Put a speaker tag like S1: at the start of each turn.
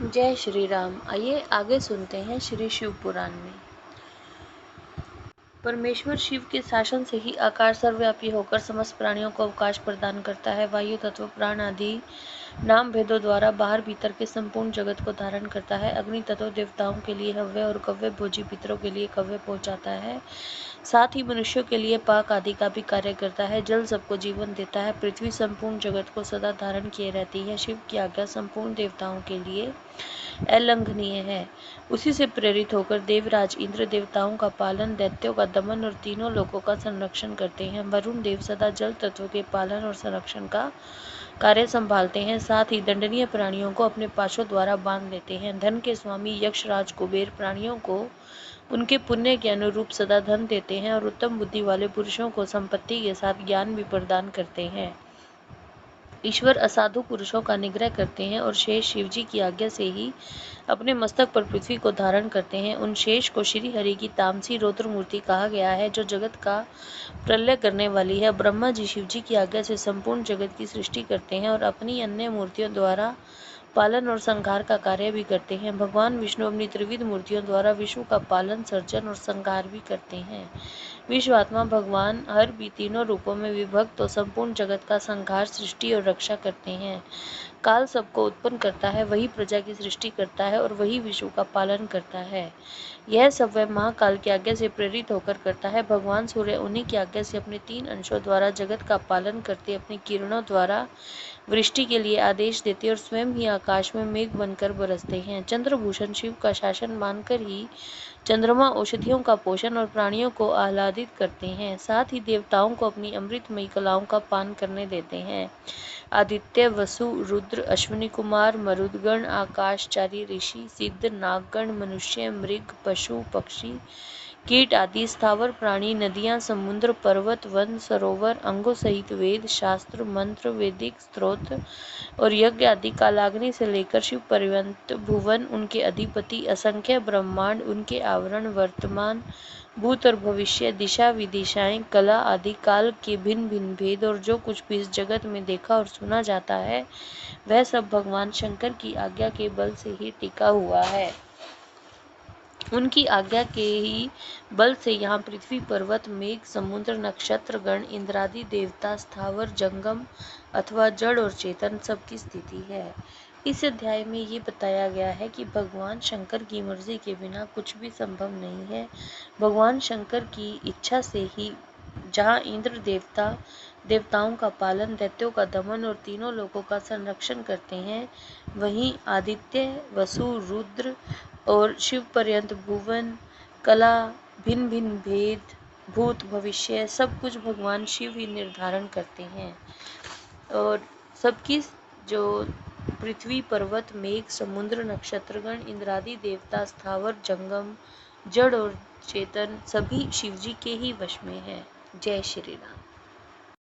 S1: जय श्री राम। आइए आगे सुनते हैं श्री शिव पुराण में। परमेश्वर शिव के शासन से ही आकाश सर्वव्यापी होकर समस्त प्राणियों को अवकाश प्रदान करता है। वायु तत्व, प्राण आदि नाम भेदों द्वारा बाहर भीतर के संपूर्ण जगत को धारण करता है। अग्नि तत्व देवताओं के लिए हव्य और कव्य भोजी पितरों के लिए कव्य पहुंचाता है। साथ ही मनुष्यों के लिए पाक आदि का भी कार्य करता है। जल सबको जीवन देता है। पृथ्वी संपूर्ण जगत को सदा धारण किए रहती है। शिव की आज्ञा संपूर्ण देवताओं के लिए अलंघनीय है। उसी से प्रेरित होकर देवराज इंद्र देवताओं का पालन, दैत्यों का दमन और तीनों लोकों का संरक्षण करते हैं। वरुण देव सदा जल तत्व के पालन और संरक्षण का कार्य संभालते हैं। साथ ही दंडनीय प्राणियों को अपने पाशों द्वारा बांध लेते हैं। धन के स्वामी यक्षराज कुबेर प्राणियों को उनके पुण्य के अनुरूप सदा धन देते हैं और उत्तम बुद्धि वाले पुरुषों को संपत्ति के साथ ज्ञान भी प्रदान करते हैं। ईश्वर असाधु पुरुषों का निग्रह करते हैं और शेष शिवजी की आज्ञा से ही अपने मस्तक पर पृथ्वी को धारण करते हैं। उन शेष को श्री हरि की तामसी रौद्र मूर्ति कहा गया है, जो जगत का प्रलय करने वाली है। ब्रह्मा जी शिवजी की आज्ञा से संपूर्ण जगत की सृष्टि करते हैं और अपनी अन्य मूर्तियों द्वारा पालन और संहार का कार्य भी करते हैं। भगवान विष्णु अपनी त्रिविध मूर्तियों द्वारा विश्व का पालन, सर्जन और संहार भी करते हैं। विश्वात्मा भगवान हर भी तीनों रूपों में विभक्त और संपूर्ण जगत का संहार, सृष्टि और रक्षा करते हैं। काल सबको उत्पन्न करता है, वही प्रजा की सृष्टि करता है और वही विश्व का पालन करता है। यह सब वह महाकाल की आज्ञा से प्रेरित होकर करता है। भगवान सूर्य उन्हीं की आज्ञा से अपने 3 अंशों द्वारा जगत का पालन करते, अपनी किरणों द्वारा वृष्टि के लिए आदेश देते और स्वयं ही आकाश में मेघ बनकर बरसते हैं। चंद्रभूषण शिव का शासन मानकर ही चंद्रमा औषधियों का पोषण और प्राणियों को आह्लादित करते हैं। साथ ही देवताओं को अपनी अमृतमयी कलाओं का पान करने देते हैं। आदित्य, वसु, रुद्र, अश्विनी कुमार, मरुदगण, आकाशचारी ऋषि, सिद्ध, नागगण, मनुष्य, मृग, पशु, पक्षी, कीट आदि स्थावर प्राणी, नदियां, समुद्र, पर्वत, वन, सरोवर, अंगों सहित वेद, शास्त्र, मंत्र, वैदिक स्त्रोत और यज्ञ आदि, कालाग्नि से लेकर शिव पर्यंत भुवन, उनके अधिपति, असंख्य ब्रह्मांड, उनके आवरण, वर्तमान, भूत और भविष्य, दिशा विदिशाएं, कला आदि, काल के भिन्न भिन्न भेद और जो कुछ भी इस जगत में देखा और सुना जाता है, वह सब भगवान शंकर की आज्ञा के बल से ही टिका हुआ है। उनकी आज्ञा के ही बल से यहाँ पृथ्वी, पर्वत, मेघ, समुद्र, नक्षत्र गण, इंद्रादि देवता, स्थावर, जंगम अथवा जड़ और चेतन सबकी स्थिति है। इस अध्याय में ये बताया गया है कि भगवान शंकर की मर्जी के बिना कुछ भी संभव नहीं है। भगवान शंकर की इच्छा से ही जहाँ इंद्र देवताओं का पालन, दैत्यों का दमन और तीनों लोकों का संरक्षण करते हैं, वहीं आदित्य, वसु, रुद्र और शिव पर्यंत भुवन, कला, भिन्न भिन्न भेद, भूत भविष्य सब कुछ भगवान शिव ही निर्धारण करते हैं। और सबकी जो पृथ्वी, पर्वत, मेघ, समुद्र, नक्षत्रगण, इंद्रादि देवता, स्थावर, जंगम, जड़ और चेतन सभी शिवजी के ही वश में है। जय श्री राम।